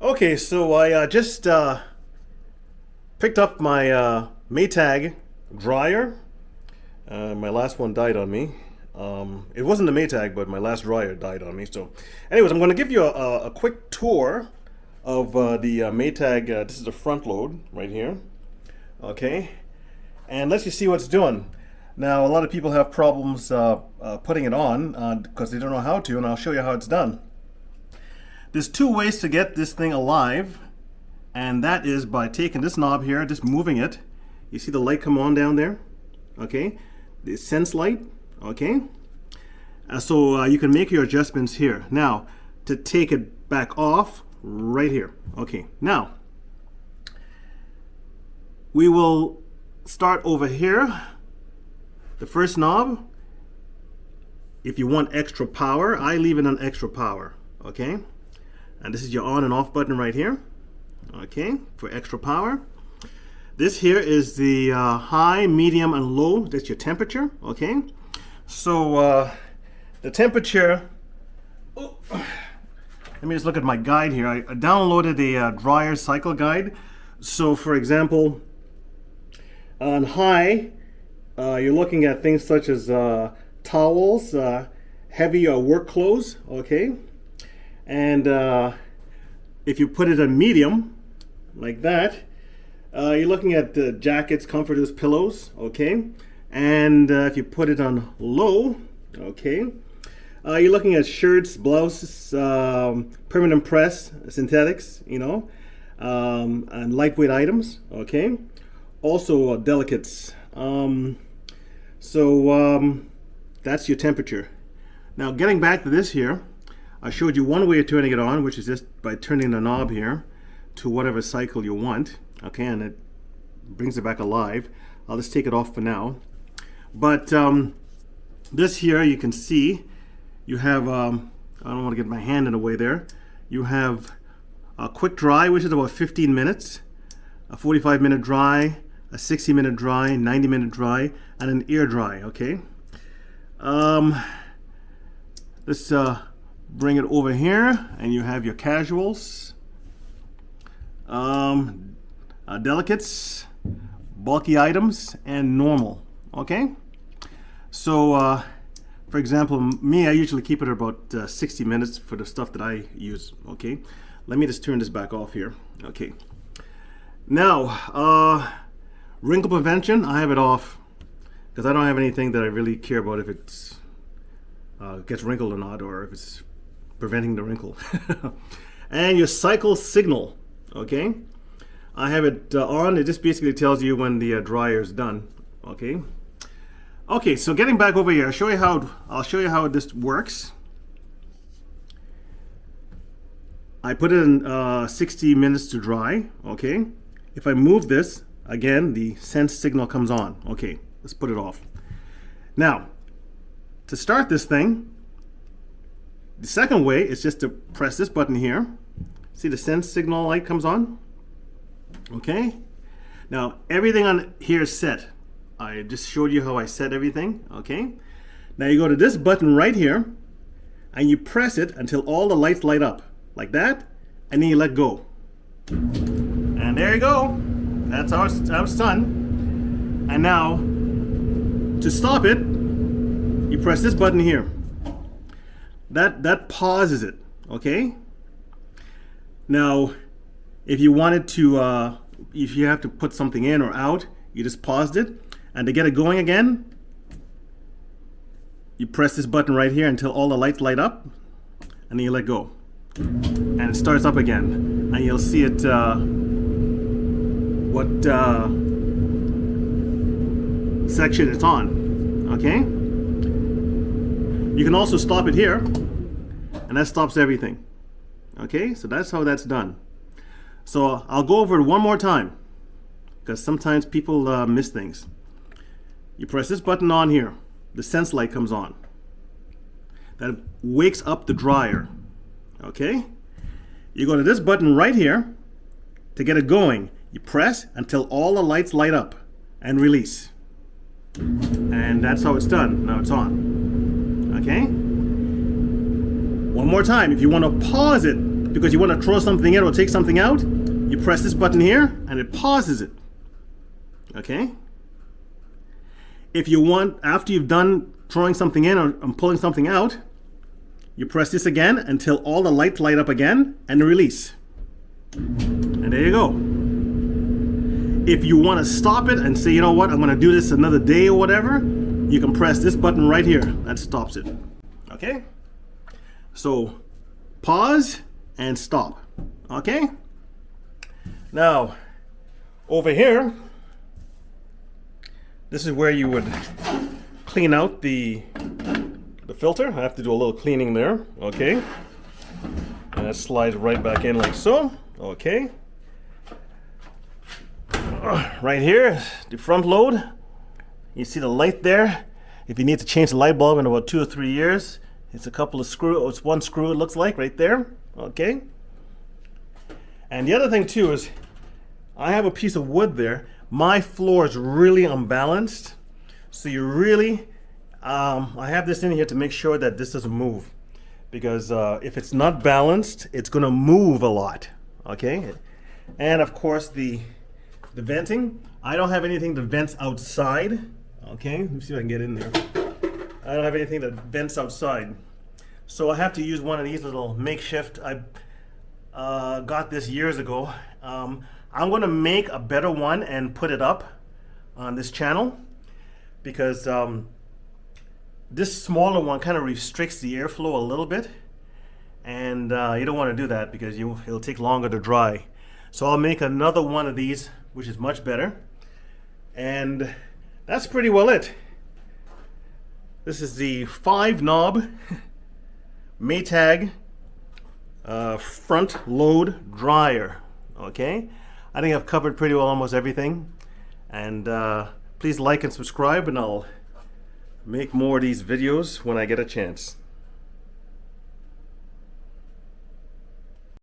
Okay, so I just picked up my Maytag dryer. My last one died on me. It wasn't the Maytag, but my last dryer died on me. So, anyways, I'm going to give you a quick tour of the Maytag. This is the front load right here. Okay, and let's just see what it's doing. Now, a lot of people have problems putting it on because they don't know how to, and I'll show you how it's done. There's two ways to get this thing alive, and that is by taking this knob here, just moving it. You see the light come on down there? Okay, the sense light, okay? So you can make your adjustments here. Now, to take it back off, right here. Okay, now, we will start over here. The first knob, if you want extra power, I leave it on extra power, okay? And this is your on and off button right here, okay, for extra power. This here is the high, medium, and low. That's your temperature, okay? So the temperature, let me just look at my guide here. I downloaded a dryer cycle guide. So for example, on high, you're looking at things such as towels, heavy work clothes, okay? And if you put it on medium, like that, you're looking at jackets, comforters, pillows, okay? And if you put it on low, okay, you're looking at shirts, blouses, permanent press, synthetics, you know, and lightweight items, okay? Also delicates. That's your temperature. Now, getting back to this here, I showed you one way of turning it on, which is just by turning the knob here to whatever cycle you want, okay, and it brings it back alive. I'll just take it off for now. But this here, you can see, you have, I don't want to get my hand in the way there, you have a quick dry, which is about 15 minutes, a 45-minute dry, a 60-minute dry, 90-minute dry, and an air dry, okay? Let's bring it over here, and you have your casuals, delicates, bulky items, and normal, okay? So, for example, me, I usually keep it about 60 minutes for the stuff that I use, okay? Let me just turn this back off here, okay? Now, wrinkle prevention, I have it off because I don't have anything that I really care about if it's gets wrinkled or not, or if it's preventing the wrinkle. And your cycle signal, okay? I have it on. It just basically tells you when the dryer is done, okay? Okay, so getting back over here, I'll show you how this works. I put it in 60 minutes to dry, okay? If I move this, again, the sense signal comes on. Okay, let's put it off. Now, to start this thing, the second way is just to press this button here. See the sense signal light comes on? Okay. Now, everything on here is set. I just showed you how I set everything, okay? Now you go to this button right here, and you press it until all the lights light up, like that, and then you let go. And there you go. That's how it's done. And now, to stop it, you press this button here. That pauses it, okay? Now, if you wanted to, if you have to put something in or out, you just paused it. And to get it going again, you press this button right here until all the lights light up, and then you let go. And it starts up again. And you'll see it, what section it's on, okay? You can also stop it here, and that stops everything, okay? So that's how that's done. So I'll go over it one more time, because sometimes people miss things. You press this button on here, the sense light comes on. That wakes up the dryer, okay? You go to this button right here to get it going. You press until all the lights light up and release. And that's how it's done. Now it's on. Okay? One more time. If you want to pause it because you want to throw something in or take something out, you press this button here and it pauses it. Okay? If you want, after you've done throwing something in or pulling something out, you press this again until all the lights light up again and release. And there you go. If you want to stop it and say, you know what, I'm going to do this another day or whatever, you can press this button right here. That stops it. Okay? So, pause and stop. Okay? Now, over here, this is where you would clean out the filter. I have to do a little cleaning there. Okay? And that slides right back in like so. Okay? Right here, the front load. You see the light there. If you need to change the light bulb in about 2 or 3 years, it's a couple of screws. It's one screw, it looks like, right there. Okay. And the other thing too is, I have a piece of wood there. My floor is really unbalanced, so you really, I have this in here to make sure that this doesn't move, because if it's not balanced, it's going to move a lot. Okay. And of course the venting, I don't have anything that vents outside. Okay, let me see if I can get in there. I don't have anything that vents outside, so I have to use one of these little makeshift. I got this years ago. I'm going to make a better one and put it up on this channel, because this smaller one kind of restricts the airflow a little bit, and you don't want to do that because it'll take longer to dry. So I'll make another one of these, which is much better, and that's pretty well it. This is the 5-knob Maytag front load dryer. Okay, I think I've covered pretty well almost everything, and please like and subscribe, and I'll make more of these videos when I get a chance.